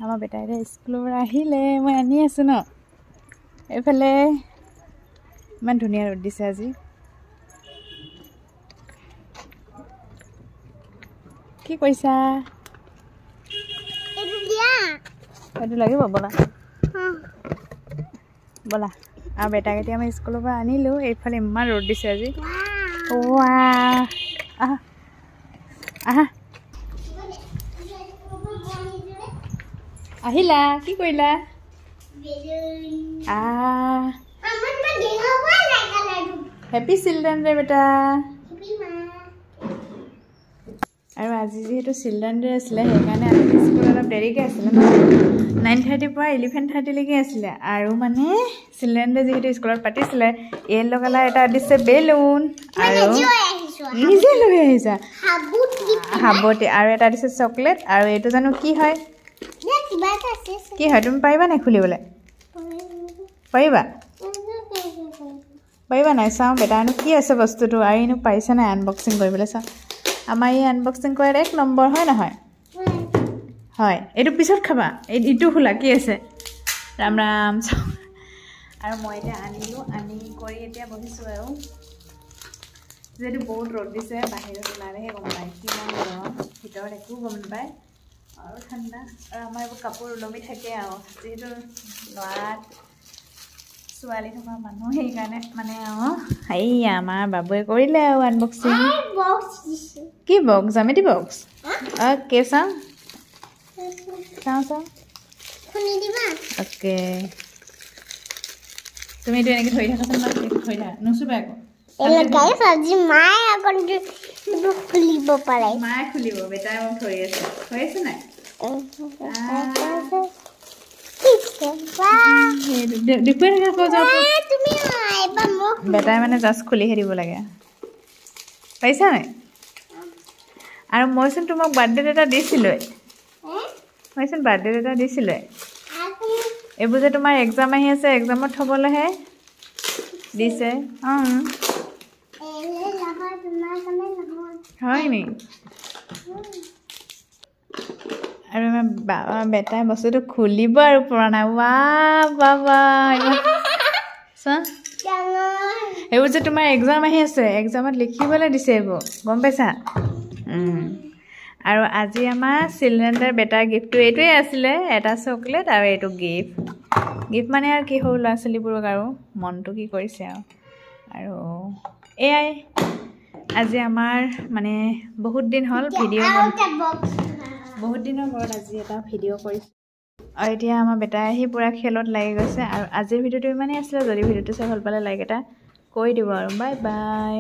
আমাৰ বেটাইৰে স্কুলৰ পৰা আহিলে মই আনি আছোঁ ন এইফালে ইমান ধুনীয়া ৰ'দ দিছে আজি কি কৈছা এইটো লাগিব বলা বলা আৰু বেটাক এতিয়া আমি স্কুলৰ পৰা আনিলোঁ এইফালে ইমান ৰ'দ দিছে আজি আহা আহা আহিলা কি কৰিলা হেপী চিলড্ৰেন ডে বেটা আৰু আজি যেহেতু চিলড্ৰেন ডে আছিলে সেইকাৰণে আমি স্কুল অলপ দেৰিকৈ আছিলে ন 9:30 পৰা 11:30 লৈকে আছিলে আৰু মানে চিলড্ৰেন ডে যেহেতু স্কুলত পাতিছিলে য়েল্লো কালাৰ এটা দিছে বেলুন আৰু নিজে লৈ আহিছা হাবতি আৰু এটা দিছে চকলেট আৰু এইটো জানো কি হয় কি হয় তুমি পাৰিবা নাই খুলিবলৈ পাৰিবা পাৰিবা নাই চাওঁ বেটানো কি আছে বস্তুটো আৰু এনো পাৰিছে নাই আনবক্সিং কৰিবলৈ চাওঁ আমাৰ এই আনবক্সিং কৰাৰ 1 নম্বৰ হয় নহয় হয় এইটো পিছত খাবা এইটো খোলা কি আছে ৰাম ৰাম আৰু মই এতিয়া আনিলোঁ আনি কৰি এতিয়া বহিছোঁ আৰু যেহেতু বহুত ৰ'দ দিছে বাহিৰত ওলালেহে গম পায় কিমান গৰম ভিতৰত একো গম নাপায় আৰু ঠাণ্ডা আৰু আমাৰ এইবোৰ কাপোৰ ওলমি থাকে আৰু যিহেতু ল'ৰা ছোৱালী থকা মানুহ সেইকাৰণে মানে এই আমাৰ বাবুৱে কৰিলে আৰু আনবক্সিং কি বক্স জামেটি বক্স অ'কে চাওঁ অ'কে তুমি এইটো এনেকৈ ধৰি থাকাচোন মই এইটো ধৰি থাকা নুচুবা আকৌ মায়ে খুলিব বেটাই মোক ধৰি আছে নাই বেটাই মানে জাষ্ট খুলিহে দিব লাগে পাৰিছা নাই আৰু মইচোন তোমাক বাৰ্থডে এটা দিছিলোঁ এইবোৰ যে তোমাৰ এক্সাম আহি আছে এক্সামত থ'বলৈহে দিছে হয় নি আৰু আমাৰ বেটাই বস্তুটো খুলিব আৰু পুৰণা বাবা চোৱা এইবোৰ যে তোমাৰ এক্সাম আহি আছে এক্সামত লিখিবলৈ দিছে এইবোৰ গম পাইছা আৰু আজি আমাৰ চিলড্ৰেন ডেৰ বেটাৰ গিফ্টটো এইটোৱে আছিলে এটা চকলেট আৰু এইটো গিফ্ট মানে আৰু কি সৰু ল'ৰা ছোৱালীবোৰক আৰু মনটো কি কৰিছে আৰু এয়াই আজি আমাৰ মানে বহুত দিন হ'ল বহুত দিনৰ মূৰত আজি এটা ভিডিঅ' কৰিছোঁ আৰু এতিয়া আমাৰ বেটাই আহি পূৰা খেলত লাগি গৈছে আৰু আজিৰ ভিডিঅ'টো ইমানেই আছিলে যদি ভিডিঅ'টো চাই ভাল পালে লাইক এটা কৰি দিব আৰু বাই বাই